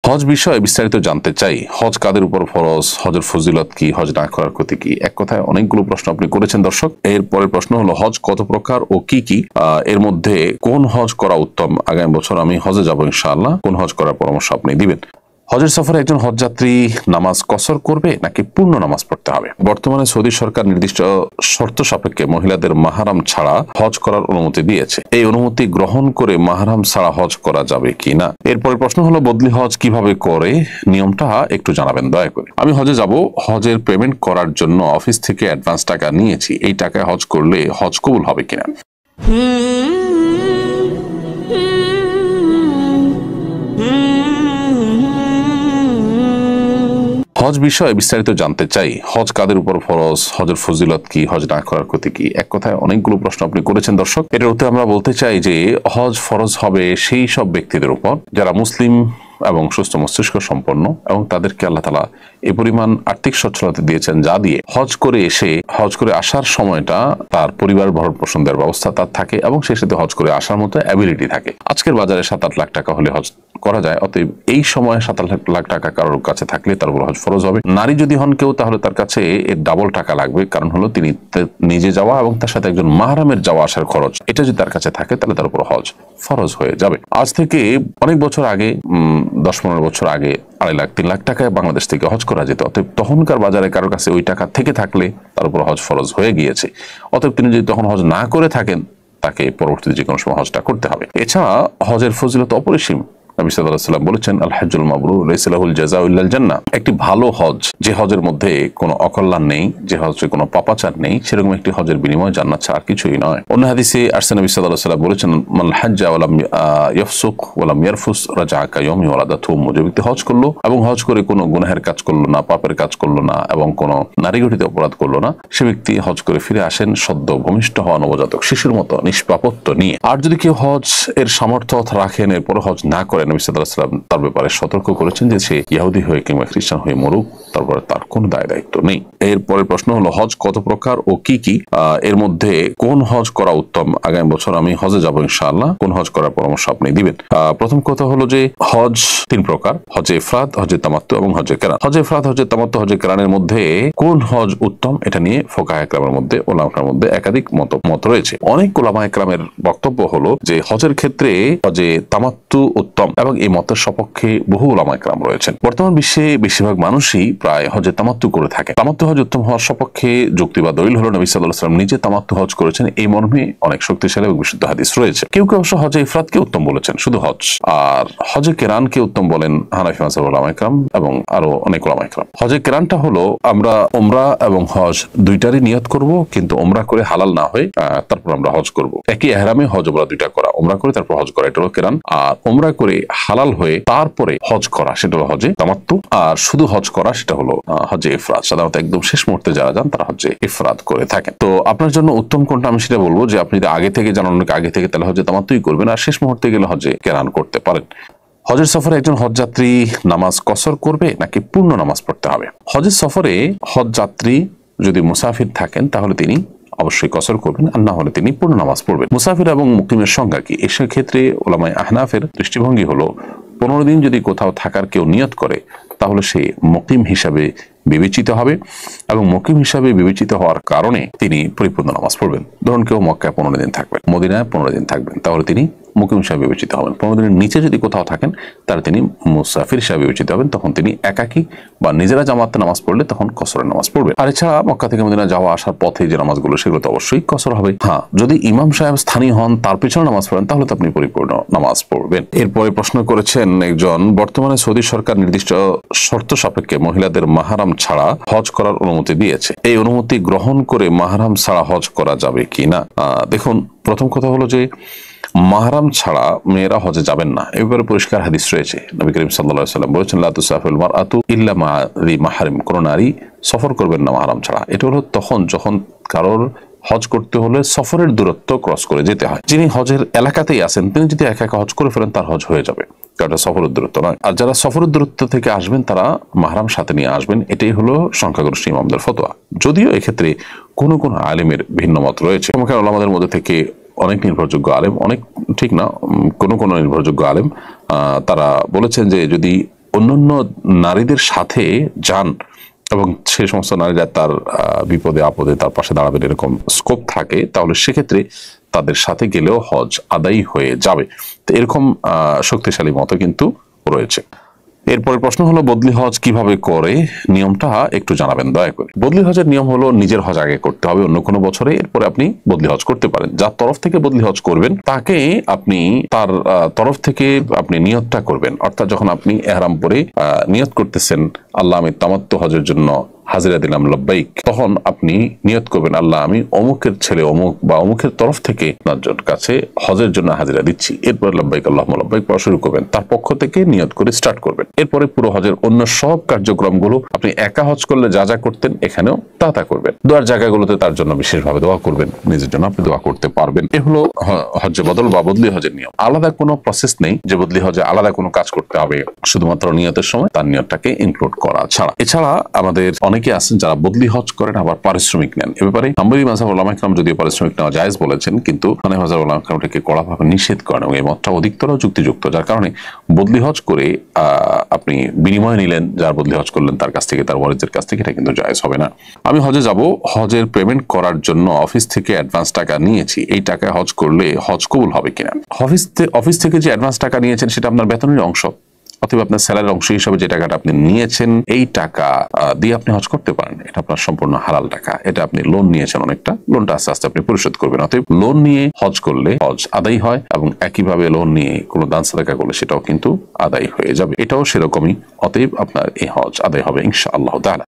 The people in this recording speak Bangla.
হজ বিষয়ে বিস্তারিত জানতে চাই। হজ কাদের উপর ফরজ, হজের ফজিলত কি, হজ না করার ক্ষতি কি? এক কথায় অনেকগুলো প্রশ্ন আপনি করেছেন দর্শক। এর পরের প্রশ্ন হলো হজ কত প্রকার ও কি কি, এর মধ্যে কোন হজ করা উত্তম? আগামী বছর আমি হজে যাব ইনশাআল্লাহ, কোন হজ করার পরামর্শ আপনি দিবেন? হজের সফরে একজন হজযাত্রী নামাজ কসর করবে নাকি পূর্ণ নামাজ পড়তে হবে? বর্তমানে সৌদি সরকার নির্দিষ্ট শর্ত সাপেক্ষে মহিলাদের মাহরাম ছাড়া হজ করার অনুমতি দিয়েছে। এই অনুমতি গ্রহণ করে মাহরাম ছাড়া হজ করা যাবে কি না? এরপরে প্রশ্ন হলো বদলি হজ কিভাবে করে, নিয়মটা একটু জানাবেন দয়া করে। আমি হজে যাব, হজের পেমেন্ট করার জন্য অফিস থেকে অ্যাডভান্স টাকা নিয়েছি, এই টাকায় হজ করলে হজ কবুল হবে কিনা? হজ বিষয়ে বিস্তারিত জানতে চাই। হজ কাদের উপর ফরজ, হজের ফজিলত কি, হজ না করার ক্ষতি কি? এক কথায় অনেকগুলো প্রশ্ন আপনি করেছেন দর্শক। এটার উত্তরে আমরা বলতে চাই যে হজ ফরজ হবে সেই সব ব্যক্তিদের উপর যারা মুসলিম এবং সুস্থ মস্তিষ্ক সম্পন্ন এবং তাদেরকে আল্লাহ তাআলা এই পরিমাণ আর্থিক সচ্ছলতা দিয়েছেন যা দিয়ে হজ করে আসার সময়টা তার পরিবার ভরণ পোষণ দেওয়ার ব্যবস্থা তার থাকে এবং সেই সাথে হজ করে আসার মতো অ্যাবিলিটি থাকে। আজকের বাজারে 7-8 লাখ টাকা হলে হজ করা যায়, অতএব এই সময় 7-8 লাখ টাকা কারোর কাছে থাকলে তার উপর হজ ফরজ হবে। নারী যদি হন কেউ, তাহলে তার কাছে এর ডাবল টাকা লাগবে, কারণ হলো তিনি নিজে যাওয়া এবং তার সাথে একজন মাহরামের যাওয়া আসার খরচ, এটা যদি তার কাছে থাকে তাহলে তার উপর হজ ফরজ হয়ে যাবে। আজ থেকে অনেক বছর আগে, 10-15 বছর আগে 2.5 লাখ 3 লাখ টাকায় বাংলাদেশ থেকে হজ করা যেত। অতএব তখনকার বাজারে কারোর কাছে ওই টাকা থেকে থাকলে তার উপর হজ ফরজ হয়ে গিয়েছে। অতএব তিনি যদি তখন হজ না করে থাকেন, তাকে পরবর্তীতে যে কোনো সময় হজটা করতে হবে। এছাড়া হজের ফজিলত অপরিসীম। নবী সাল্লাল্লাহু আলাইহি ওয়াসাল্লাম বলেছেন, আল হাজ্জুল মাবরুর লাইসা লাহুল জাযাউ ইল্লাল জান্নাহ। একটি ভালো হজ, যে হজের মধ্যে কোনো অকল্যাণ নেই, যে হজে কোনো পাপাচার নেই, সেরকম একটি হজের বিনিময় জান্নাত ছাড়া আর কিছুই নয়। অন্য হাদিসে আসছে নবী সাল্লাল্লাহু আলাইহি ওয়াসাল্লাম বলেছেন, মান হাজ্জা ওয়া লাম ইয়াফসুক ওয়া লাম ইয়ারফুস রাজা কায়াউমি ওয়ালাদাতহু উম্মুহু। যে ব্যক্তি হজ করলো এবং হজ করে কোনো গুনাহের কাজ করলো না, পাপের কাজ করলো না এবং কোনো নারীঘটিত অপরাধ করলো না, সে ব্যক্তি হজ করে ফিরে আসেন সদ্য ভূমিষ্ঠ হওয়া নবজাতক শিশুর মতো নিষ্পাপত্ব নিয়ে। আর যদি কেউ হজ এর সামর্থ্য রাখেন, এরপর হজ না করেন, নবী সাল্লাল্লাহু আলাইহি ওয়াসাল্লাম তার ব্যাপারে সতর্ক করেছেন যে সে ইহুদি হয়ে কিংবা খ্রিস্টান হয়ে মরুক, তারপরে তার কোনো দায় দায়িত্ব নেই। এরপরের প্রশ্ন হলো হজ কত প্রকার ও কি কি, এর মধ্যে কোন হজ করা উত্তম? আগামী বছর আমি হজে যাব ইনশাআল্লাহ, কোন হজ করার পরামর্শ আপনি দিবেন? প্রথম কথা হলো যে হজ 3 প্রকার: হজে ইফরাদ, হজে তামাত্তু এবং হজে কেরান। হজে ইফরাদ, হজে তামাত্তু, হজে কেরানের মধ্যে কোন হজ উত্তম, এটা নিয়ে ফুকাহা ইকরামের মধ্যে, উলামার মধ্যে একাধিক মত রয়েছে। অনেক উলামা ইকরামের বক্তব্য হলো যে হজের ক্ষেত্রে হজে তামাত্তু উত্তম এবং এই মতের সপক্ষে বহু উলামা ইকরাম রয়েছেন। বর্তমান বিশ্বে বেশিরভাগ মানুষই প্রায় হজে তামাত্তু করে থাকে। তামাত্তু হজ উত্তম হওয়ার সপক্ষে যুক্তি বা দলিল হলো নবী সাল্লাল্লাহু আলাইহি ওয়াসাল্লাম নিজে তামাত্তু হজ করেছেন, এই মর্মে অনেক শক্তিশালী এবং বিশুদ্ধ হাদিস রয়েছে। কেউ কেউ অবশ্য হজে ইফরাদকে উত্তম বলেছেন, শুধু হজ, আর হজে কেরানকে উত্তম বলেন হানাফি মাযহাবের উলামা ইকরাম এবং আরো অনেক উলামা ইকরাম। হজে কেরানটা হলো আমরা উমরা এবং হজ দুইটারই নিয়ত করব, কিন্তু উমরা করে হালাল না হয়ে তারপর আমরা হজ করব। একই ইহরামে হজ উমরা দুইটা করা, উমরা করে তারপর হজ করা, এটা হলো কেরান। আর উমরা করে হালাল হয়ে তারপরে হজ করা, সেটা হলো হজে তামাত্তু। আর শুধু হজ করা, সেটা হলো হজে ইফরাদ। সাধারণত একদম শেষ মুহূর্তে যারা যান তারা হজে ইফরাদ করে থাকেন। তো আপনার জন্য উত্তম কোনটা, আমি সেটা বলবো যে আপনি যদি আগে থেকে জানান, আগে থেকে, তাহলে হজে তামাত্তুই করবেন, আর শেষ মুহূর্তে গেলে হজে কেরান করতে পারেন। হজের সফরে একজন হজযাত্রী নামাজ কসর করবে নাকি পূর্ণ নামাজ পড়তে হবে? হজের সফরে হজযাত্রী যদি মুসাফির থাকেন তাহলে তিনি অবশ্যই কসর করবেন, আর না হলে তিনি পূর্ণ নামাজ পড়বেন। মুসাফির এবং মুকিমের সংজ্ঞা কি? এসব ক্ষেত্রে উলামায়ে আহনাফের দৃষ্টিভঙ্গি হলো 15 দিন যদি কোথাও থাকার কেউ নিয়ত করে তাহলে সে মুকিম হিসাবে বিবেচিত হবে এবং মুকিম হিসাবে বিবেচিত হওয়ার কারণে তিনি পরিপূর্ণ নামাজ পড়বেন। ধরুন কেউ মক্কায় 15 দিন থাকবেন, মদিনায় 15 দিন থাকবেন, তাহলে তিনি মুকিম হিসাবে বিবেচিত হবেন। 15 দিনের নিচে যদি কোথাও থাকেন তাহলে তিনি মুসাফির হিসাবে বিবেচিত হবেন, তখন তিনি একাকী বা নিজেরা জামাতে নামাজ পড়লে তখন কসরের নামাজ পড়বেন। আর এছাড়া মক্কা থেকে মদিনা যাওয়া আসার পথে যে নামাজগুলো, সেগুলো তো অবশ্যই কসর হবে। হ্যাঁ, যদি ইমাম সাহেব স্থানীয় হন, তার পিছনে নামাজ পড়েন, তাহলে তো আপনি পরিপূর্ণ নামাজ পড়বেন। এরপরে প্রশ্ন করেছেন একজন, বর্তমানে সৌদি সরকার নির্দিষ্ট শর্ত সাপেক্ষে মহিলাদের মাহরাম ছাড়া হজ করার অনুমতি দিয়েছে। এই অনুমতি গ্রহণ করে মাহরাম ছাড়া হজ করা যাবে কি না? দেখুন, প্রথম কথা হলো যে মাহরাম ছাড়া মেয়েরা হজে যাবেন না, এ ব্যাপারে পরিষ্কার হাদিস রয়েছে। নবী করিম সাল্লাল্লাহু আলাইহি ওয়াসাল্লাম বলেছেন, লা তুসাফিরুল মারআতু ইল্লা মা যি মাহরিম। কোন নারী সফর করবেন না মাহরাম ছাড়া। এটা হলো তখন যখন কারোর হজ করতে হলে সফরের দূরত্ব ক্রস করে যেতে হয়। যিনি হজের এলাকাতেই আছেন তিনি যদি একা একা হজ করে ফেলেন, তার হজ হয়ে যাবে, কারণ সফরের দূরত্ব নয়। আর যারা সফরের দূরত্ব থেকে আসবেন তারা মাহরাম সাথে নিয়ে আসবেন, এটাই হলো সংখ্যাগরিষ্ঠ ইমামদের ফতোয়া। যদিও এক্ষেত্রে কোনো কোনো আলেমের ভিন্ন মত রয়েছে। আমাদের মধ্যে থেকে অনেক নির্ভরযোগ্য আলেম, অনেক ঠিক না, কোনো কোনো নির্ভরযোগ্য আলেম তারা বলেছেন যে যদি অন্যান্য নারীদের সাথে যান এবং সে সমস্ত নারীরা তার বিপদে আপদে তার পাশে দাঁড়াবেন এরকম স্কোপ থাকে, তাহলে সেক্ষেত্রে তাদের সাথে গেলেও হজ আদায় হয়ে যাবে। তো এরকম শক্তিশালী মত কিন্তু রয়েছে। এরপরে প্রশ্ন হলো বদলি হজ কিভাবে করে, নিয়মটা একটু জানাবেন দয়া করে। বদলি হজের নিয়ম হলো নিজের হজ আগে করতে হবে অন্য কোনো বছরে, এরপরে আপনি বদলি হজ করতে পারেন। যার তরফ থেকে বদলি হজ করবেন তাকে আপনি তার তরফ থেকে আপনি নিয়তটা করবেন, অর্থাৎ যখন আপনি ইহরাম পরে নিয়ত করতেছেন আল্লাহ আমি তামাত্তু হজের জন্য হাজিরা দিলাম লব্বাইক, তখন আপনি নিয়ত করবেন আল্লাহ আমি অমুকের ছেলে অমুক বা অমুকের তরফ থেকে আপনার কাছে হজের জন্য হাজিরা দিচ্ছি। এরপর লব্বাইক আল্লাহুম্মা লব্বাইক পড়া শুরু করবেন, তার পক্ষ থেকে নিয়ত করে স্টার্ট করবেন। এরপরে পুরো হজের অন্য সব কার্যক্রমগুলো আপনি একা হজ করলে যা যা করতেন এখানেও তা করবেন। দোয়ার জায়গাগুলোতে তার জন্য বিশেষভাবে দোয়া করবেন, নিজের জন্য আপনি দোয়া করতে পারবেন। এ হলো হজ্জে বদল বা বদলি হজের নিয়ম। আলাদা কোনো প্রসেস নেই যে বদলি হজে আলাদা কোনো কাজ করতে হবে, শুধুমাত্র নিয়তের সময় তার নিয়তটাকে ইনক্লুড করা ছাড়া। এছাড়া আমাদের অনেকে আছেন যারা বদলি হজ করেন আবার পারিশ্রমিক নেন। এ ব্যাপারে হাম্বলি মাযহাব উলামায়ে কেরাম যদিও পারিশ্রমিক নেওয়া জায়েজ বলেছেন, কিন্তু হানাফি মাযহাব উলামায়ে কেরাম এটাকে কড়াভাবে নিষেধ করেন এবং এই মতটা অধিকতর যুক্তিযুক্ত। যার কারণে বদলি হজ করে আপনি বিনিময় নিলেন, যার বদলি হজ করলেন তার কাছ থেকে, তার ওয়ারিসের কাছ থেকে, এটা কিন্তু জায়েজ হবে না। আমি হজে যাব, হজের পেমেন্ট করার জন্য অফিস থেকে অ্যাডভান্স টাকা নিয়েছি, এই টাকায় হজ করলে হজ কবুল হবে কিনা? অফিস থেকে যে অ্যাডভান্স টাকা নিয়েছেন সেটা আপনার বেতনের অংশ, অথবা আপনার স্যালারির অংশ হিসাবে যে টাকাটা আপনি নিয়েছেন এই টাকা দিয়ে আপনি হজ করতে পারেন। এটা আপনার সম্পূর্ণ হালাল টাকা। এটা আপনি লোন নিয়েছেন অনেকটা, লোনটা আস্তে আস্তে আপনি পরিশোধ করবেন। অতএব লোন নিয়ে হজ করলে হজ আদায় হয় এবং একইভাবে লোন নিয়ে কোনো দান সাদাকা করলে সেটাও কিন্তু আদায় হয়ে যাবে, এটাও সেরকমই। অতএব আপনার এই হজ আদায় হবে ইনশাআল্লাহ তাআলা।